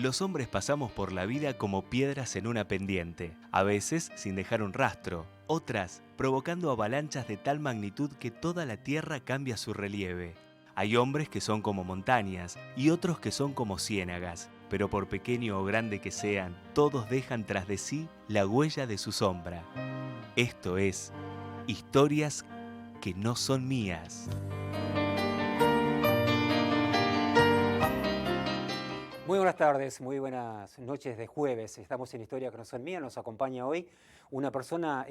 Los hombres pasamos por la vida como piedras en una pendiente, a veces sin dejar un rastro, otras provocando avalanchas de tal magnitud que toda la tierra cambia su relieve. Hay hombres que son como montañas y otros que son como ciénagas, pero por pequeño o grande que sean, todos dejan tras de sí la huella de su sombra. Esto es Historias que no son mías. Muy buenas tardes, muy buenas noches de jueves. Estamos en Historia que no son mías. Nos acompaña hoy una persona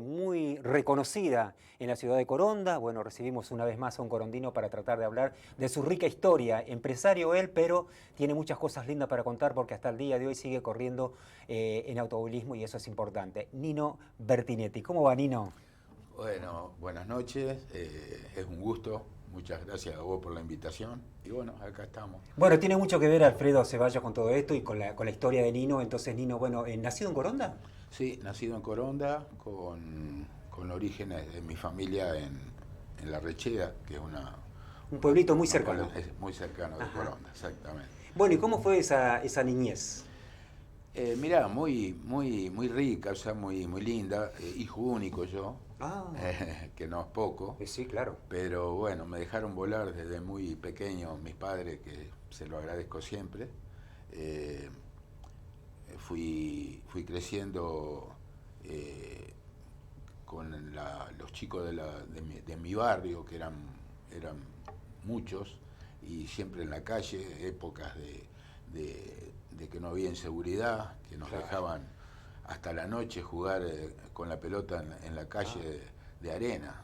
muy reconocida en la ciudad de Coronda. Bueno, recibimos una vez más a un corondino para tratar de hablar de su rica historia. Empresario él, pero tiene muchas cosas lindas para contar porque hasta el día de hoy sigue corriendo en automovilismo y eso es importante. Nino Bertinetti. ¿Cómo va, Nino? Bueno, buenas noches, es un gusto, muchas gracias a vos por la invitación y bueno, acá estamos. Bueno, tiene mucho que ver Alfredo Ceballos con todo esto y con la historia de Nino. Entonces, Nino, bueno, ¿nacido en Coronda? Sí, nacido en Coronda, con orígenes de mi familia en La Rechea, que es Un pueblito muy cercano. es muy cercano de Coronda, exactamente. Bueno, ¿y cómo fue esa niñez? Mirá, muy rica, o sea, muy linda, hijo único yo, Ah, que no es poco. sí, claro. Pero bueno, me dejaron volar desde muy pequeño mis padres, que se lo agradezco siempre. Eh, fui creciendo con los chicos de mi barrio, que eran muchos, y siempre en la calle, épocas de que no había inseguridad, que nos Claro. dejaban hasta la noche jugar con la pelota en la calle de arena.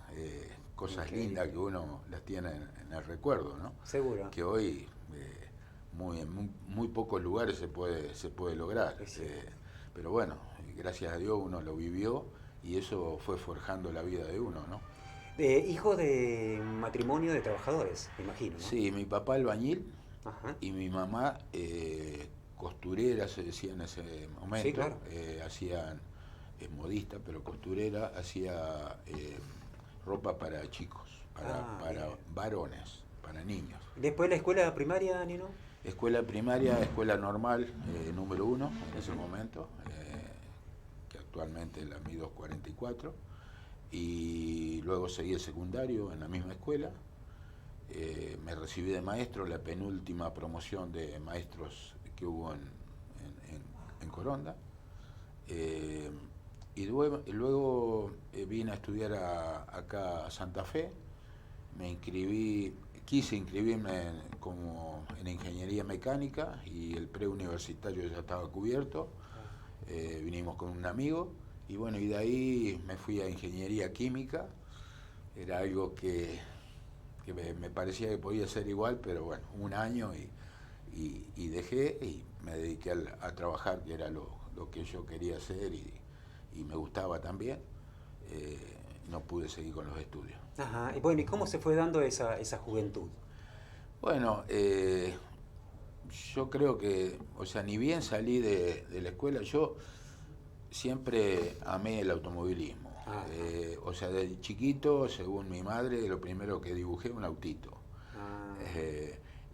Cosas Increíble. lindas que uno las tiene en el recuerdo, ¿no? Seguro. Que hoy en muy pocos lugares se puede lograr. Es cierto. Pero bueno, gracias a Dios uno lo vivió y eso fue forjando la vida de uno, ¿no? Hijo de matrimonio de trabajadores, me imagino, ¿no? Sí, mi papá albañil Ajá. y mi mamá costurera, se decía en ese momento. Sí, claro. Hacían, es modista, pero costurera, hacía ropa para chicos, para Bien. varones, para niños. Después la escuela primaria, Nino. Escuela primaria, escuela normal, número 1 en ese momento, que actualmente es la Mi 244, y luego seguí el secundario en la misma escuela. Me recibí de maestro, la penúltima promoción de maestros que hubo en Coronda. Y luego vine a estudiar acá a Santa Fe. Me inscribí, quise inscribirme en ingeniería mecánica y el preuniversitario ya estaba cubierto. Vinimos con un amigo y bueno, y de ahí me fui a ingeniería química. Era algo que me parecía que podía ser igual, pero bueno, un año y dejé y me dediqué a trabajar, que era lo que yo quería hacer y me gustaba también. No pude seguir con los estudios. Ajá. Y bueno, ¿y cómo se fue dando esa juventud? Bueno, yo creo que, o sea, ni bien salí de la escuela, yo siempre amé el automovilismo. Ajá. O sea, de chiquito, según mi madre, lo primero que dibujé un autito. Ah,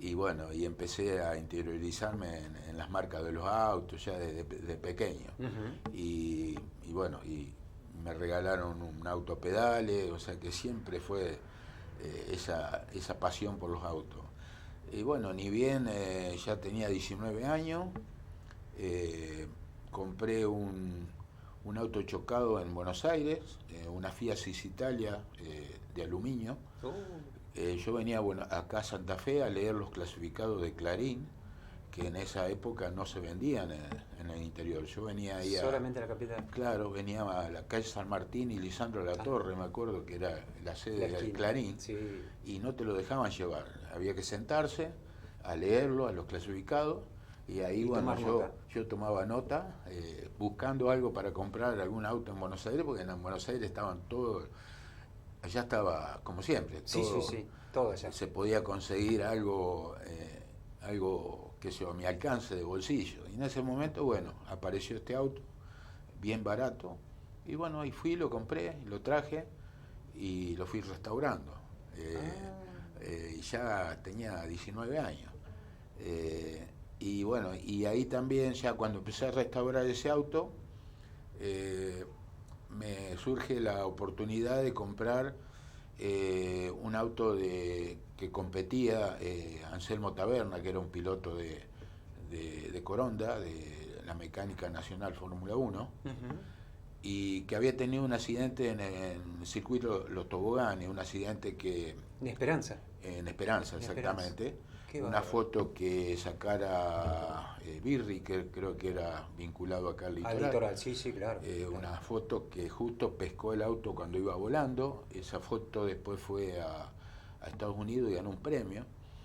Y bueno, y empecé a interiorizarme en las marcas de los autos ya de pequeño. ujú. Y bueno, y me regalaron un auto a pedales, o sea que siempre fue esa pasión por los autos. Y bueno, ni bien ya tenía 19 años, compré un auto chocado en Buenos Aires, una Fiat Cisitalia de aluminio. Oh, Yo venía acá a Santa Fe a leer los clasificados de Clarín, que en esa época no se vendían en el interior. Yo venía ahí solamente la capital. claro, venía a la calle San Martín y Lisandro La Torre, me acuerdo que era la sede La de esquina. Clarín, Sí. y no te lo dejaban llevar. Había que sentarse a leerlo, a los clasificados, y ahí, Y bueno, tomar nota. yo tomaba nota, buscando algo para comprar algún auto en Buenos Aires, porque en Buenos Aires estaban todos, allá estaba como siempre, Sí, sí, todo, sí. Todo allá. se podía conseguir algo que sea a mi alcance de bolsillo. Y en ese momento, bueno, apareció este auto, bien barato, y bueno, ahí fui, lo compré, lo traje y lo fui restaurando. Ah, Y ya tenía 19 años. Y bueno, y ahí también ya cuando empecé a restaurar ese auto, me surge la oportunidad de comprar un auto que competía, Anselmo Taberna, que era un piloto de Coronda, de la Mecánica Nacional Fórmula 1, Ujú. y que había tenido un accidente en el circuito Los Toboganes, un accidente que De Esperanza. en Esperanza, En Esperanza. exactamente. Qué Una bárbaro. foto que sacara Birri, que creo que era vinculado acá al Al litoral. litoral, sí, sí, claro. Claro. Una foto que justo pescó el auto cuando iba volando. Esa foto después fue a Estados Unidos y ganó un premio.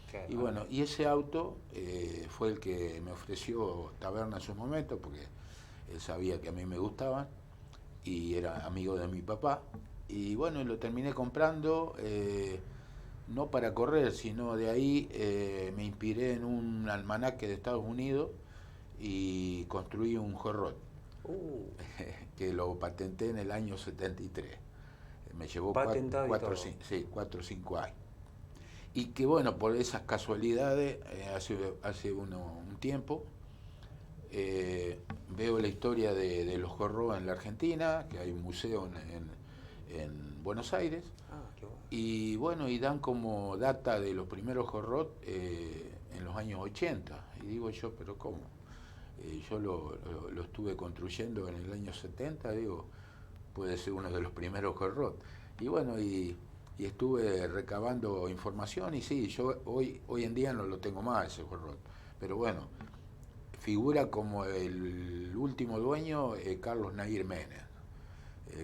Qué Y bárbaro. bueno, y ese auto fue el que me ofreció Taberna en su momento, porque él sabía que a mí me gustaban y era amigo de mi papá. Y bueno, lo terminé comprando, no para correr, sino de ahí me inspiré en un almanaque de Estados Unidos y construí un hot rod Uh, que lo patenté en el año 73. Me llevó Patentado y todo. sí, 4 o 5 años. Y que bueno, por esas casualidades, hace un tiempo, veo la historia de los hot rods en la Argentina, que hay un museo en Buenos Aires, Ah, qué bueno. y bueno, y dan como data de los primeros hot rods en los años 80. Y digo yo, pero ¿cómo? Yo lo estuve construyendo en el año 70, digo, puede ser uno de los primeros hot rods. Y bueno, y estuve recabando información y sí, yo hoy en día no lo tengo más ese hot rod. Pero bueno, figura como el último dueño Carlos Nair Menem,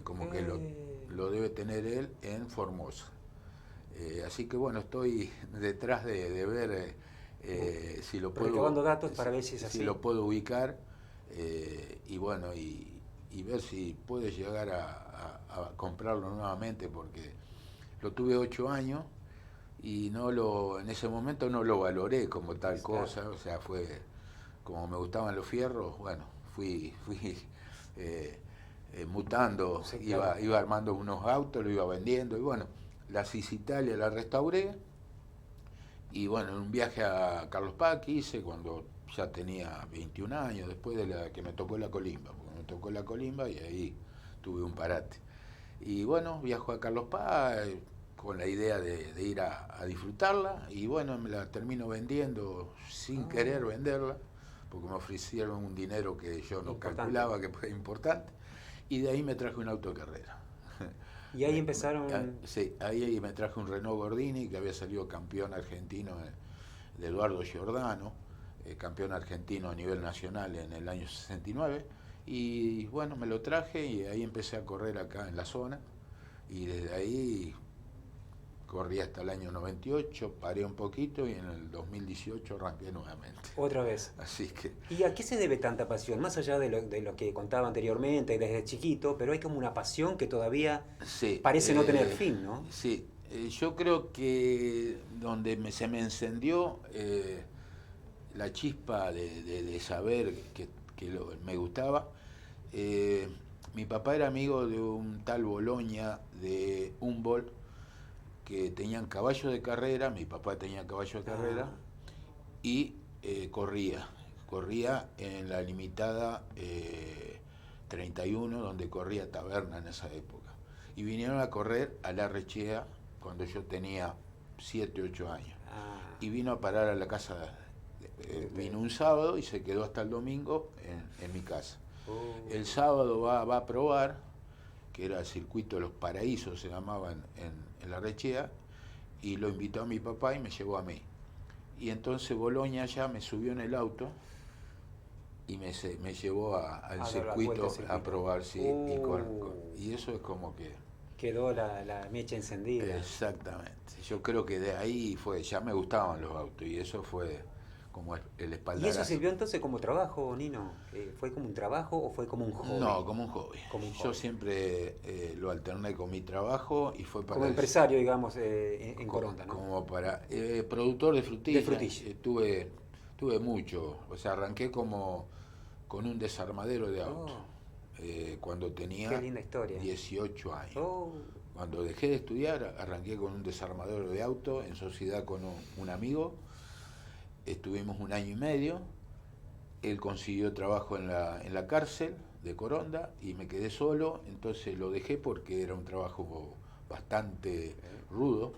como que Eh, lo debe tener él en Formosa. Así que bueno, estoy detrás de ver si lo Recabando puedo datos para ver si es si así. lo puedo ubicar y bueno y ver si puedo llegar a comprarlo nuevamente, porque lo tuve 8 años y en ese momento no lo valoré como tal Claro. cosa. O sea, fue como me gustaban los fierros, bueno, fui eh, mutando, Sí, claro. iba armando unos autos, lo iba vendiendo y bueno, la Cisitalia la restauré. Y bueno, en un viaje a Carlos Paz que hice cuando ya tenía 21 años, después de la que me tocó la colimba, porque me tocó la colimba y ahí tuve un parate. Y bueno, viajo a Carlos Paz con la idea de ir a disfrutarla y bueno, me la termino vendiendo sin querer Ah, venderla, porque me ofrecieron un dinero que yo no importante. calculaba que era importante, y de ahí me traje un auto de carrera. Y ahí empezaron. Sí, ahí me traje un Renault Gordini que había salido campeón argentino de Eduardo Giordano, campeón argentino a nivel nacional en el año 69. Y bueno, me lo traje y ahí empecé a correr acá en la zona. Y desde ahí corrí hasta el año 98, paré un poquito y en el 2018 arranqué nuevamente. Otra vez. Así que ¿Y a qué se debe tanta pasión? Más allá de lo que contaba anteriormente, desde chiquito, pero hay como una pasión que todavía sí, parece no tener fin, ¿no? sí, yo creo que donde se me encendió la chispa de saber que me gustaba. Eh, Mi papá era amigo de un tal Boloña de Humboldt, que tenían caballo de carrera, mi papá tenía caballo de carrera, Ah, y corría en la limitada 31, donde corría Taberna en esa época. Y vinieron a correr a La Rechea cuando yo tenía 7 8 años. ah, Y vino a parar a la casa, vino un sábado y se quedó hasta el domingo en mi casa. El sábado va a probar, que era el circuito de los Paraísos, se llamaba en La Rechea, y lo invitó a mi papá y me llevó a mí. Y entonces Boloña ya me subió en el auto y me llevó al a dar la vuelta circuito al a circuito. probar, sí, y eso es como que Quedó la mecha encendida. exactamente. Yo creo que de ahí fue, ya me gustaban los autos y eso fue como el ¿Y eso espaldarazo. sirvió entonces como trabajo, Nino? ¿Fue como un trabajo o fue como un hobby? No, como un hobby. Como un Yo hobby. siempre lo alterné con mi trabajo y fue Como para empresario, digamos, en Coronda, ¿no? como para productor de De frutillas. frutilla. Tuve mucho, o sea, arranqué como con un desarmadero de auto Oh, cuando qué tenía linda historia. 18 años. Oh, Cuando dejé de estudiar, arranqué con un desarmadero de auto en sociedad con un amigo. Estuvimos un año y medio él consiguió trabajo en la cárcel de Coronda y me quedé solo, entonces lo dejé porque era un trabajo bastante rudo,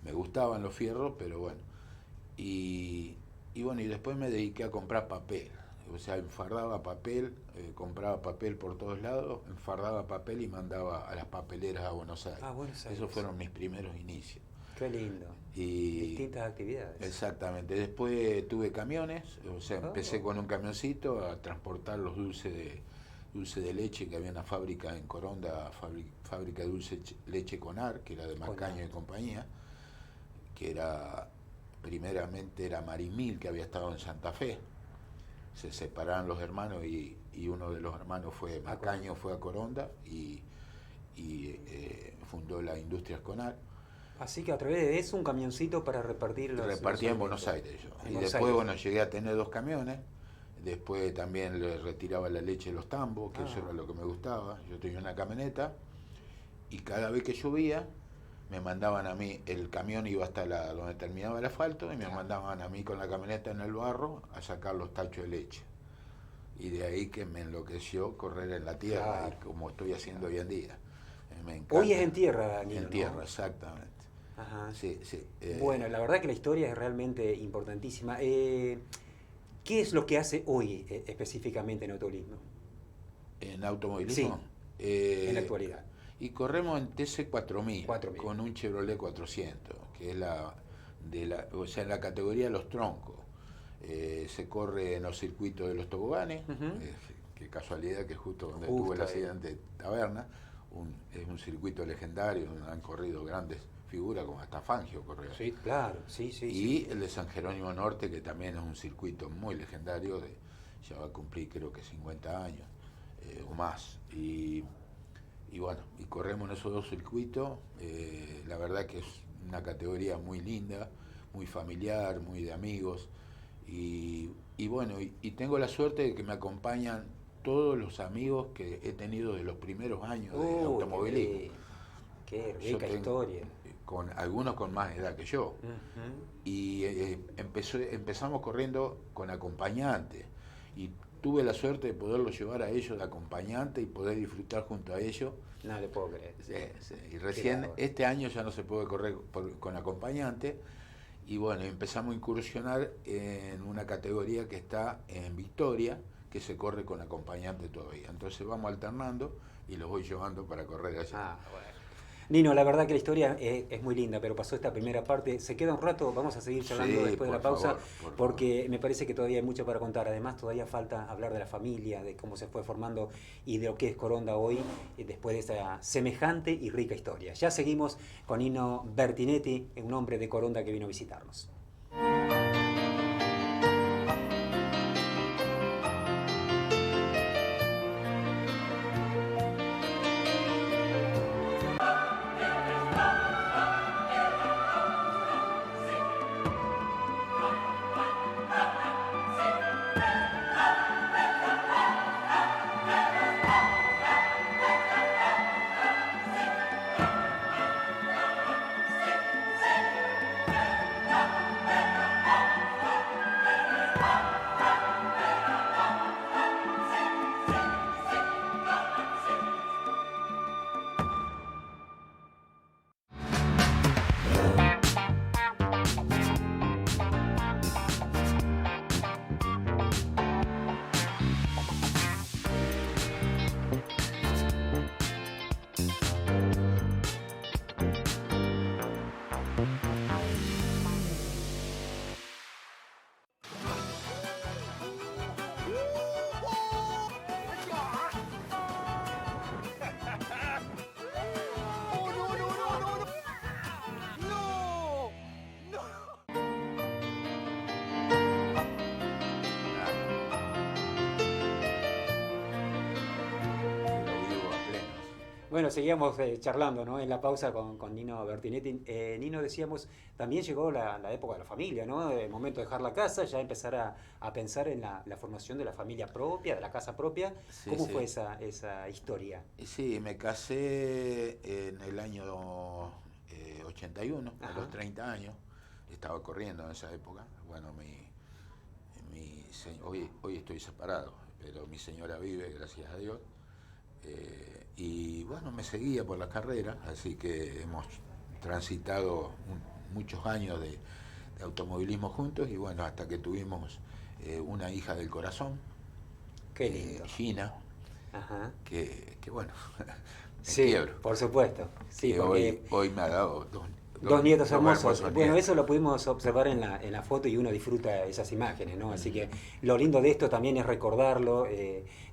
me gustaban los fierros, pero bueno. Y bueno, y después me dediqué a comprar papel, o sea, enfardaba papel, compraba papel por todos lados, enfardaba papel y mandaba a las papeleras a Buenos Aires. Buenos Aires. Esos fueron mis primeros inicios. Qué lindo. Y distintas actividades. Exactamente. Después tuve camiones, o sea, empecé con un camioncito a transportar los dulce de leche, que había una fábrica en Coronda, fábrica de dulce leche Conar, que era de Macaño y compañía, que era, primeramente era Marimil, que había estado en Santa Fe. Se separaron los hermanos y uno de los hermanos fue Macaño, fue a Coronda y fundó la Industrias Conar. Así que a través de eso un camioncito para repartir los... Repartía en Buenos Aires yo. Y después, bueno, llegué a tener 2 camiones. Después también le retiraba la leche de los tambos, que eso era lo que me gustaba. Yo tenía una camioneta y cada vez que llovía me mandaban a mí, el camión iba hasta donde terminaba el asfalto y me mandaban a mí con la camioneta en el barro a sacar los tachos de leche. Y de ahí que me enloqueció correr en la tierra, como estoy haciendo hoy en día. Me encanta. Hoy es en tierra, Nino, En tierra, ¿no? exactamente. Ajá. Sí, sí. Bueno, la verdad que la historia es realmente importantísima. ¿Qué es lo que hace hoy específicamente en automovilismo? ¿En automovilismo? Sí, en la actualidad. Y corremos en TC4000 4000. con un Chevrolet 400, que es o sea, en la categoría de los troncos. Se corre en los circuitos de los toboganes, qué casualidad que justo donde tuve el accidente de Taberna, es un circuito legendario donde han corrido grandes figuras como hasta Fangio corrió. Sí, claro, sí. Y el de San Jerónimo Norte, que también es un circuito muy legendario, ya va a cumplir creo que 50 años o más. Y bueno, y corremos en esos 2 circuitos. La verdad que es una categoría muy linda, muy familiar, muy de amigos. Y bueno, y tengo la suerte de que me acompañan todos los amigos que he tenido de los primeros años de automovilismo. Qué rica historia. Algunos con más edad que yo. Y empezamos corriendo con acompañantes. Y tuve la suerte de poderlos llevar a ellos de acompañante y poder disfrutar junto a ellos. No le puedo creer. Sí. Y recién este año ya no se puede correr con acompañante. Y bueno, empezamos a incursionar en una categoría que está en Victoria, que se corre con acompañante todavía. Entonces vamos alternando y los voy llevando para correr allá. Bueno. Nino, la verdad que la historia es muy linda, pero pasó esta primera parte. Se queda un rato, vamos a seguir charlando después de la pausa, porque me parece que todavía hay mucho para contar. Además, todavía falta hablar de la familia, de cómo se fue formando y de lo que es Coronda hoy, después de esta semejante y rica historia. Ya seguimos con Nino Bertinetti, un hombre de Coronda que vino a visitarnos. Bueno, seguíamos charlando, ¿no? En la pausa con Nino Bertinetti. Nino, decíamos, también llegó la época de la familia, ¿no? El momento de dejar la casa, ya empezar a pensar en la formación de la familia propia, de la casa propia. Sí, ¿Cómo fue esa historia? Sí, me casé en el año 81, a los 30 años. Estaba corriendo en esa época. Bueno, hoy estoy separado, pero mi señora vive, gracias a Dios. Y bueno, me seguía por la carrera, así que hemos transitado muchos años de automovilismo juntos y bueno, hasta que tuvimos una hija del corazón, Qué lindo. Gina, Ajá. que bueno, me Sí, quiebro. por supuesto. Sí, Que porque hoy me ha dado dos nietos hermosos. hermosos Bueno, nietos. eso lo pudimos observar en la foto y uno disfruta esas imágenes, ¿no? Así Mm. que lo lindo de esto también es recordarlo,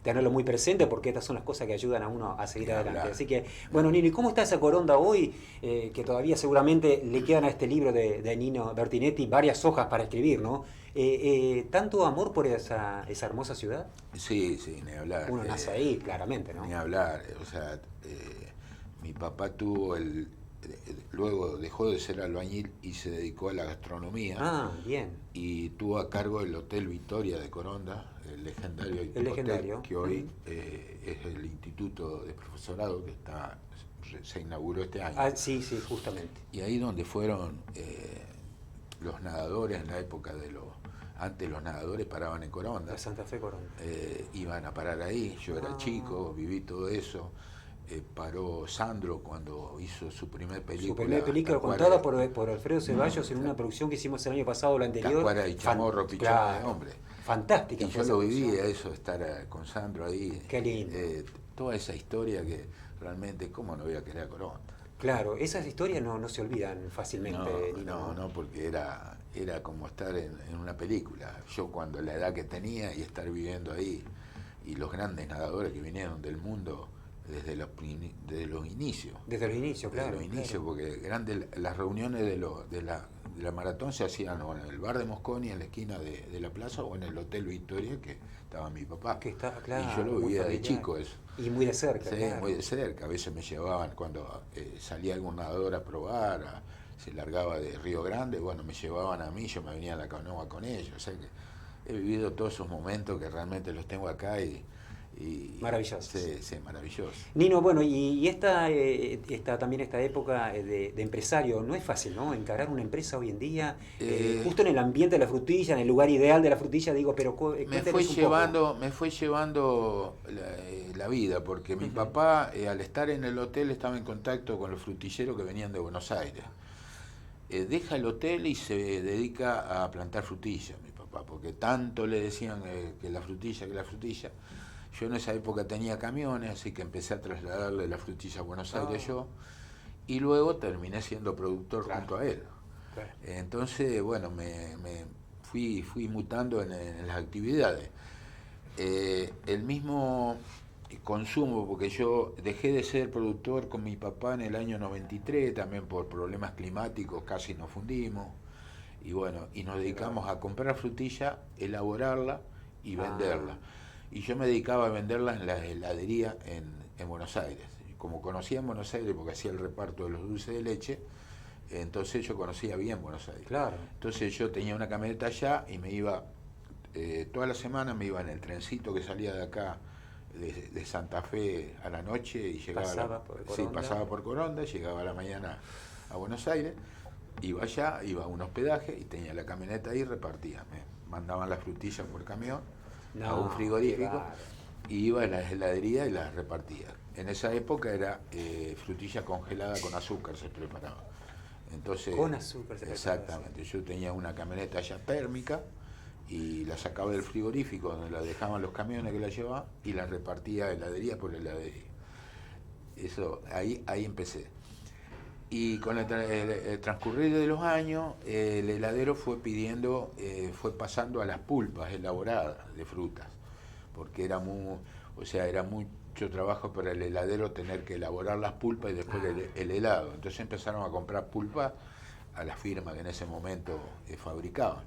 tenerlo muy presente, porque estas son las cosas que ayudan a uno a seguir Ni adelante. hablar. Así que, bueno, Nino, ¿y cómo está esa Coronda hoy? Que todavía seguramente le quedan a este libro de Nino Bertinetti varias hojas para escribir, ¿no? ¿Tanto amor por esa hermosa ciudad? Sí, ni hablar. Uno nace ahí, claramente, ¿no? Ni hablar. O sea, mi papá tuvo luego dejó de ser albañil y se dedicó a la gastronomía. Ah, bien. Y tuvo a cargo el Hotel Victoria de Coronda, el legendario El hotel legendario. que hoy Ujú. es el Instituto de Profesorado que se inauguró este año. Ah, sí, sí, justamente. Y ahí donde fueron los nadadores en la época antes los nadadores paraban en Coronda. La Santa Fe Coronda. Iban a parar ahí, yo era chico, viví todo eso. Paró Sandro cuando hizo su primer película. Su primera película contada por Alfredo Ceballos en una producción que hicimos el año pasado o la anterior. Tacuara y Chamorro, Pichón de Hombre. Fantástica. Y fue yo esa lo producción. vivía, eso, estar con Sandro ahí. Qué lindo. Toda esa historia que realmente, ¿cómo no voy a querer a Coronda? Claro, esas historias no se olvidan fácilmente, Nino. No, porque era como estar en una película. Yo cuando la edad que tenía y estar viviendo ahí, y los grandes nadadores que vinieron del mundo desde los inicios. Desde los inicios, claro. Desde los inicios, claro. porque las reuniones de la maratón se hacían o en el bar de Mosconi, en la esquina de la plaza, o en el Hotel Victoria, que estaba mi papá. Que está, claro, y yo lo muy vivía de familiar. chico eso. Y muy de cerca, Sí, claro. muy de cerca. A veces me llevaban, cuando salía algún nadador a probar, se largaba de Río Grande, bueno, me llevaban a mí, yo me venía a la canoa con ellos. O sea que he vivido todos esos momentos que realmente los tengo acá y Maravilloso. Sí, maravilloso. Nino, bueno, y también esta época de empresario, no es fácil, ¿no? Encarar una empresa hoy en día, justo en el ambiente de la frutilla, en el lugar ideal de la frutilla, digo, pero me fue llevando la vida, porque mi papá, al estar en el hotel, estaba en contacto con los frutilleros que venían de Buenos Aires. Deja el hotel y se dedica a plantar frutilla, mi papá, porque tanto le decían que la frutilla. Yo en esa época tenía camiones, así que empecé a trasladarle la frutilla a Buenos Aires yo, y luego terminé siendo productor junto a él. Claro. Entonces, bueno, me fui mutando en las actividades. El mismo consumo, porque yo dejé de ser productor con mi papá en el año 93, también por problemas climáticos casi nos fundimos, y bueno, y nos dedicamos a comprar frutilla, elaborarla y venderla. Y yo me dedicaba a venderla en la heladería en Buenos Aires. Como conocía en Buenos Aires, porque hacía el reparto de los dulces de leche, entonces yo conocía bien Buenos Aires. Claro. Entonces yo tenía una camioneta allá y me iba, toda la semana me iba en el trencito que salía de acá, de Santa Fe a la noche y llegaba pasaba por Coronda, llegaba a la mañana a Buenos Aires, iba allá, iba a un hospedaje y tenía la camioneta ahí y repartía. Me mandaban las frutillas por camión a un frigorífico y iba a la heladería y las repartía. En esa época era frutilla congelada con azúcar se preparaba. Entonces, con azúcar se preparaba. Exactamente, yo tenía una camioneta ya térmica y la sacaba del frigorífico donde la dejaban los camiones que la llevaban y la repartía heladería por heladería. Eso, ahí empecé. Y con el transcurrir de los años, el heladero fue pasando a las pulpas elaboradas de frutas, porque era mucho trabajo para el heladero tener que elaborar las pulpas y después el helado. Entonces empezaron a comprar pulpas a las firmas que en ese momento fabricaban.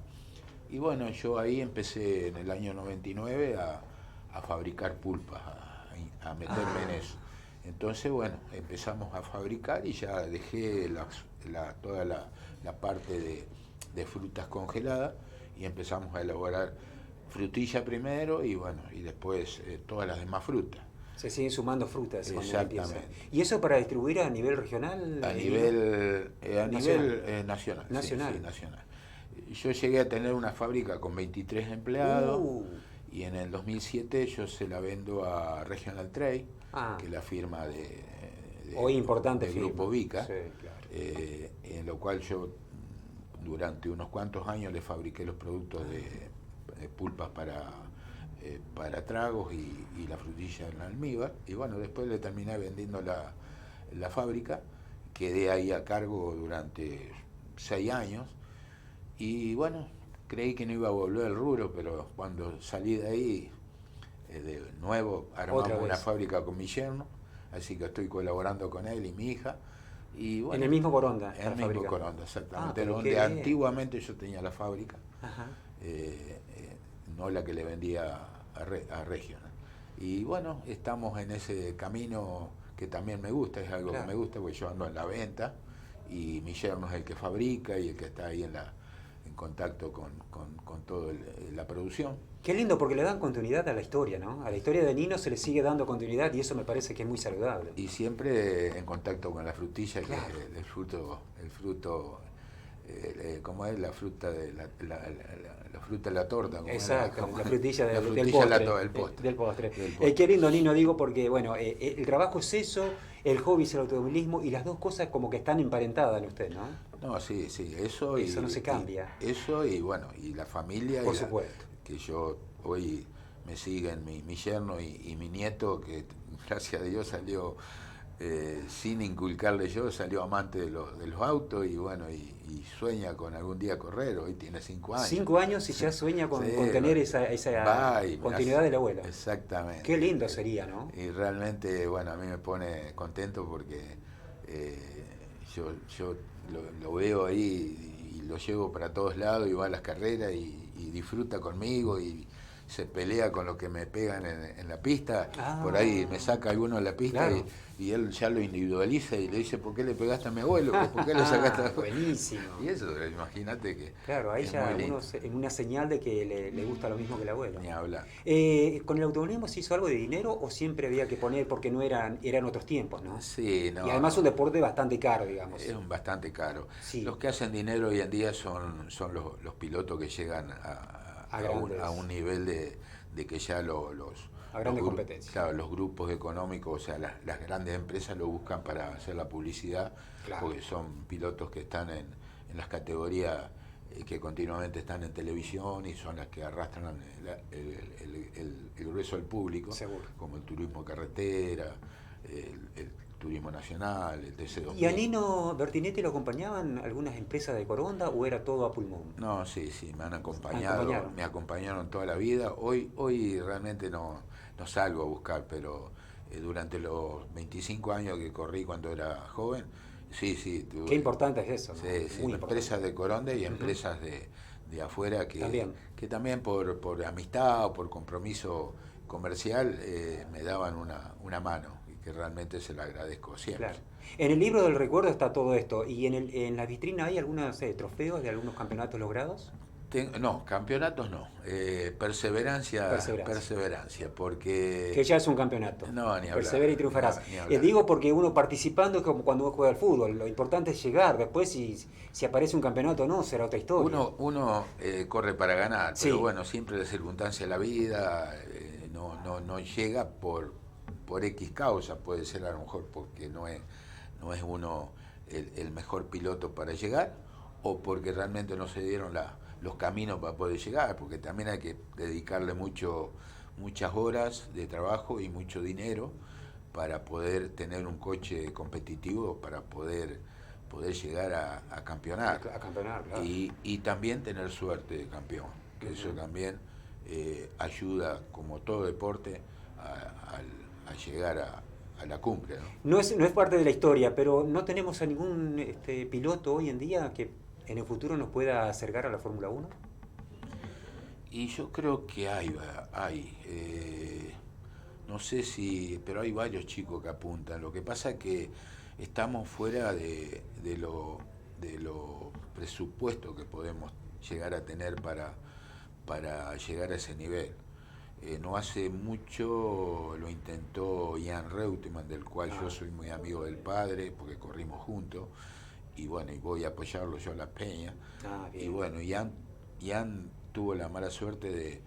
Y bueno, yo ahí empecé en el año 99 a fabricar pulpas, a meterme en eso. Entonces, bueno, empezamos a fabricar y ya dejé toda la parte de frutas congeladas y empezamos a elaborar frutilla primero y bueno, y después todas las demás frutas. Se siguen sumando frutas cuando Exactamente. empieza. ¿Y eso para distribuir a nivel regional? A nivel nacional. Nacional. Sí, nacional. Yo llegué a tener una fábrica con 23 empleados y en el 2007 yo se la vendo a Regional Trade, que es la firma hoy importante del firma. Grupo Vica, Sí, claro. en lo cual yo durante unos cuantos años le fabriqué los productos de pulpas para tragos y la frutilla en almíbar, y bueno, después le terminé vendiendo la fábrica, quedé ahí a cargo durante 6 años, y bueno, creí que no iba a volver al rubro, pero cuando salí de ahí, de nuevo armamos una fábrica con mi yerno, así que estoy colaborando con él y mi hija. Y bueno, en el mismo Coronda. En el mismo Coronda, exactamente, donde antiguamente yo tenía la fábrica, Ajá. no la que le vendía a Regional. Y bueno, estamos en ese camino que también me gusta, es algo que me gusta, porque yo ando en la venta y mi yerno es el que fabrica y el que está ahí en contacto con toda la producción. Qué lindo, porque le dan continuidad a la historia, ¿no? A la historia de Nino se le sigue dando continuidad y eso me parece que es muy saludable. Y siempre en contacto con la frutilla, que es el fruto, ¿cómo es? La fruta de la fruta de la torta. Exacto, la frutilla del postre. Qué lindo, Nino, digo, porque bueno, el trabajo es eso, el hobby es el automovilismo, y las dos cosas como que están emparentadas en usted, ¿no? No, sí, eso no se cambia. Eso y bueno, y la familia. Por supuesto. Que yo hoy me siguen mi yerno y mi nieto, que gracias a Dios salió, sin inculcarle yo, salió amante de los autos y bueno, y sueña con algún día correr. Hoy tiene 5 años. 5 años y ya sueña con tener esa continuidad del abuelo. Exactamente. Qué lindo sería, ¿no? Y realmente, bueno, a mí me pone contento porque yo lo veo ahí y lo llevo para todos lados y va a las carreras y disfruta conmigo y se pelea con lo que me pegan en la pista. Por ahí me saca alguno de la pista, claro. y él ya lo individualiza y le dice: ¿por qué le pegaste a mi abuelo? ¿Por qué le sacaste a mi abuelo? Buenísimo. Y eso, imagínate que. Claro, ahí ya uno en una señal de que le gusta lo mismo que el abuelo. Ni hablar. ¿Con el automovilismo se hizo algo de dinero o siempre había que poner porque no eran otros tiempos, ¿no? Sí, no. Y además un deporte bastante caro, digamos. Es bastante caro. Sí. Los que hacen dinero hoy en día son los pilotos que llegan a un nivel de que ya a grandes competencias. Claro, los grupos económicos, o sea, las grandes empresas lo buscan para hacer la publicidad, claro. Porque son pilotos que están en las categorías que continuamente están en televisión y son las que arrastran el grueso del público. Seguro. Como el turismo carretera, el turismo nacional, el TC2000. ¿Y a Nino Bertinetti lo acompañaban algunas empresas de Coronda o era todo a pulmón? No, sí, me han acompañado, me acompañaron toda la vida. Hoy realmente no salgo a buscar, pero durante los 25 años que corrí cuando era joven, sí. Qué importante es eso, ¿no? Sí, empresas de Coronda y empresas de afuera que también por amistad o por compromiso comercial me daban una mano. Que realmente se lo agradezco siempre. Claro. En el libro del recuerdo está todo esto. ¿Y en la vitrina hay algunos trofeos de algunos campeonatos logrados? No, campeonatos no. Perseverancia, porque... Que ya es un campeonato. No, ni hablar. Persevera y triunfarás. Digo porque uno participando es como cuando uno juega al fútbol. Lo importante es llegar. Después, si aparece un campeoto o no, será otra historia. Uno corre para ganar, sí. Pero bueno, siempre la circunstancia de la vida no llega por X causa, puede ser a lo mejor porque no es uno el mejor piloto para llegar, o porque realmente no se dieron los caminos para poder llegar, porque también hay que dedicarle muchas horas de trabajo y mucho dinero para poder tener un coche competitivo, para poder llegar a campeonar. A campeonar, claro. Y también tener suerte de campeón, que eso también ayuda, como todo deporte, a llegar a la cumbre, ¿no? No es parte de la historia, pero no tenemos a ningún piloto hoy en día que en el futuro nos pueda acercar a la Fórmula 1. Y yo creo que hay no sé pero hay varios chicos que apuntan. Lo que pasa es que estamos fuera de lo presupuesto que podemos llegar a tener para llegar a ese nivel. No hace mucho lo intentó Jan Reutemann, del cual yo soy muy amigo del padre, porque corrimos juntos, y bueno, y voy a apoyarlo yo a la Peña. Bien. Y bueno, Ian tuvo la mala suerte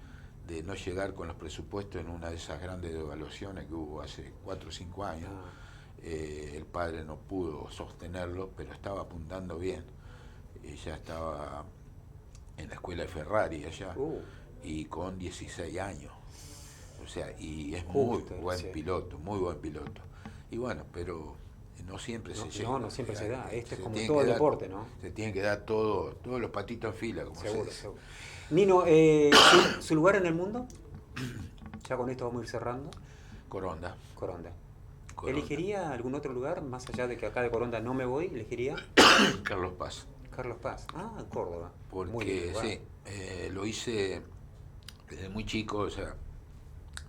de no llegar con los presupuestos en una de esas grandes devaluaciones que hubo hace 4 o 5 años. El padre no pudo sostenerlo, pero estaba apuntando bien. Ya estaba en la escuela de Ferrari allá, y con 16 años. O sea, y es muy buen piloto, muy buen piloto. Y bueno, pero no siempre se llega. No siempre se da. Este es como todo el deporte, ¿no? Se tienen que dar todos los patitos en fila, como seguro, se dice. seguro. Nino, ¿su lugar en el mundo? Ya con esto vamos a ir cerrando. Coronda. ¿Elegiría algún otro lugar, más allá de que acá de Coronda no me voy? ¿Elegiría? Carlos Paz. Carlos Paz. Córdoba. Porque sí, lo hice desde muy chico, o sea,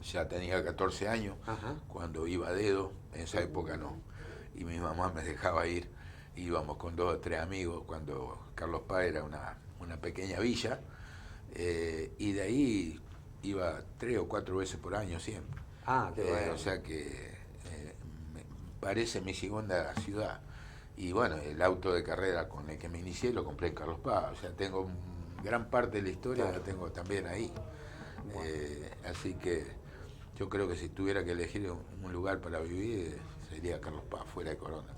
ya tenía 14 años, cuando iba a dedo, en esa época no, y mi mamá me dejaba ir, íbamos con 2 o 3 amigos, cuando Carlos Paz era una pequeña villa, y de ahí iba 3 o 4 veces por año siempre. Qué bueno. O sea que me parece mi segunda ciudad. Y bueno, el auto de carrera con el que me inicié lo compré en Carlos Paz, o sea, tengo gran parte de la historia, la tengo también ahí. Así que yo creo que si tuviera que elegir un lugar para vivir, sería Carlos Paz, fuera de Coronda.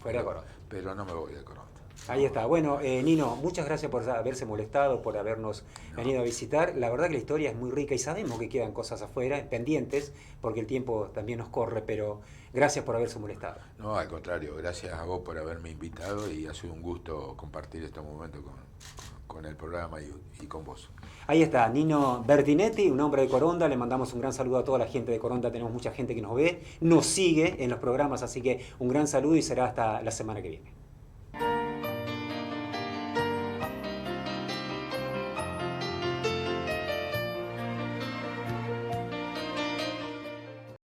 Pero no me voy de Coronda. Ahí está. Bueno, Nino, muchas gracias por haberse molestado, por habernos venido a visitar. La verdad que la historia es muy rica y sabemos que quedan cosas afuera, pendientes, porque el tiempo también nos corre, pero gracias por haberse molestado. No, al contrario, gracias a vos por haberme invitado y ha sido un gusto compartir estos momentos con el programa y con vos. Ahí está, Nino Bertinetti, un hombre de Coronda. Le mandamos un gran saludo a toda la gente de Coronda. Tenemos mucha gente que nos ve, nos sigue en los programas, así que un gran saludo y será hasta la semana que viene.